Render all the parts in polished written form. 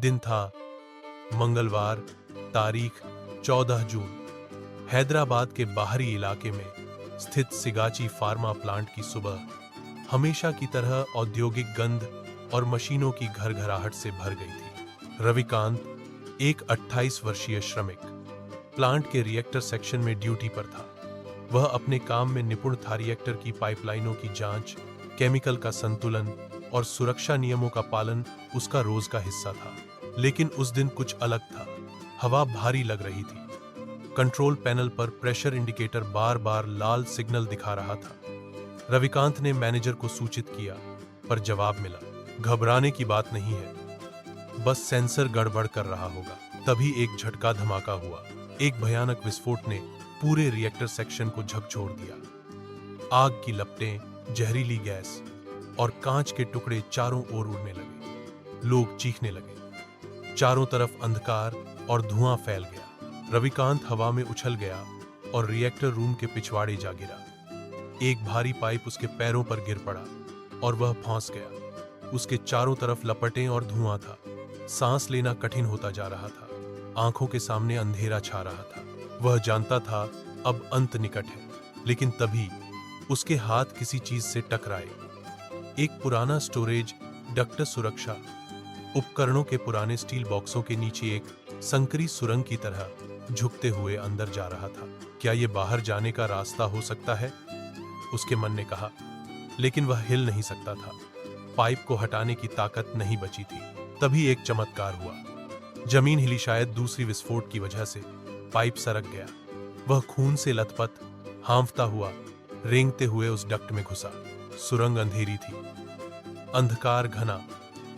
दिन था मंगलवार, तारीख 14 जून। हैदराबाद के बाहरी इलाके में स्थित सिगाची फार्मा प्लांट की सुबह हमेशा की तरह औद्योगिक गंध और मशीनों की घरघराहट से भर गई थी। रविकांत, एक 28 वर्षीय श्रमिक, प्लांट के रिएक्टर सेक्शन में ड्यूटी पर था। वह अपने काम में निपुण था। रिएक्टर की पाइपलाइनों की जांच, केमिकल का संतुलन और सुरक्षा नियमों का पालन उसका रोज का हिस्सा था। लेकिन उस दिन कुछ अलग था। हवा भारी लग रही थी। कंट्रोल पैनल पर प्रेशर इंडिकेटर बार-बार लाल सिग्नल दिखा रहा था। रविकांत ने मैनेजर को सूचित किया, पर जवाब मिला, घबराने की बात नहीं है, बस सेंसर गड़बड़ कर रहा होगा। तभी एक झटका धमाका हुआ। एक भयानक विस्फोट ने पूरे रिएक्टर सेक्शन को झकझोर दिया। आग की लपटें, जहरीली गैस और कांच के टुकड़े चारों ओर उड़ने लगे। लोग चीखने लगे। चारों तरफ अंधकार और धुआं फैल गया। रविकांत हवा में उछल गया और रिएक्टर रूम के पिछवाड़े जा गिरा। एक भारी पाइप उसके पैरों पर गिर पड़ा और वह फंस गया। उसके चारों तरफ लपटें और धुआं था। सांस लेना कठिन होता जा रहा था। आंखों के सामने अंधेरा छा रहा था। वह जानता था अब अंत निकट है। लेकिन तभी उसके हाथ किसी चीज से टकराए। एक पुराना स्टोरेज डक्ट सुरक्षा उपकरणों के पुराने स्टील बॉक्सों के नीचे एक संकरी सुरंग की तरह झुकते हुए अंदर जा रहा था। क्या यह बाहर जाने का रास्ता हो सकता है? उसके मन ने कहा, लेकिन वह हिल नहीं सकता था। पाइप को हटाने की ताकत नहीं बची थी। तभी एक चमत्कार हुआ। जमीन हिली, शायद दूसरी विस्फोट की वजह से। पाइप सरक गया। वह खून से लथपथ, हांफता हुआ, रेंगते हुए उस डक्ट में घुसा। सुरंग अंधेरी थी, अंधकार घना,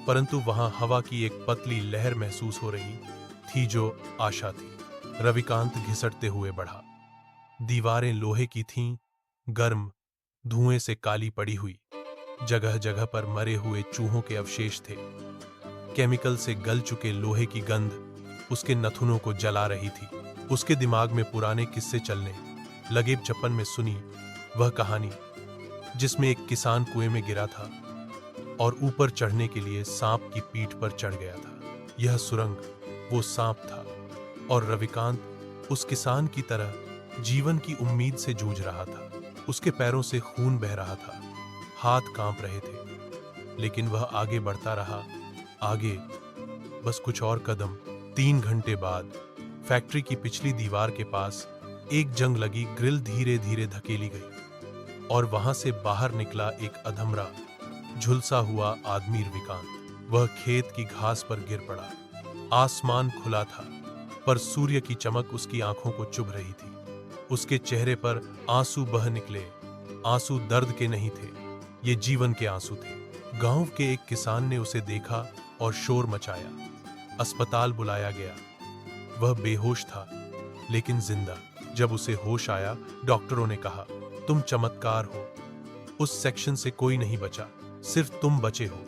परंतु वहां हवा की एक पतली लहर महसूस हो रही थी जो आशा थी। रविकांत घिसटते हुए बढ़ा। दीवारें लोहे की थीं, गर्म, धुएं से काली पड़ी हुई। जगह जगह पर मरे हुए चूहों के अवशेष थे। केमिकल से गल चुके लोहे की गंध उसके नथुनों को जला रही थी। उसके दिमाग में पुराने किस्से चलने लगे। बचपन में सुनी वह कहानी जिसमें एक किसान कुएं में गिरा था और ऊपर चढ़ने के लिए सांप की पीठ पर चढ़ गया था। यह सुरंग वो सांप था और रविकांत उस किसान की तरह जीवन की उम्मीद से जूझ रहा था। उसके पैरों से खून बह रहा था, हाथ कांप रहे थे, लेकिन वह आगे बढ़ता रहा। आगे, बस कुछ और कदम। 3 घंटे बाद फैक्ट्री की पिछली दीवार के पास एक जंग लगी ग्रिल धीरे धीरे धकेली गई और वहां से बाहर निकला एक अधमरा, झुलसा हुआ आदमी रविकांत। वह खेत की घास पर गिर पड़ा। आसमान खुला था, पर सूर्य की चमक उसकी आंखों को चुभ रही थी। उसके चेहरे पर आंसू बह निकले। आंसू दर्द के नहीं थे, ये जीवन के आंसू थे। गांव के एक किसान ने उसे देखा और शोर मचाया। अस्पताल बुलाया गया। वह बेहोश था, लेकिन जिंदा। जब उसे होश आया, डॉक्टरों ने कहा, तुम चमत्कार हो। उस सेक्शन से कोई नहीं बचा, सिर्फ तुम बचे हो।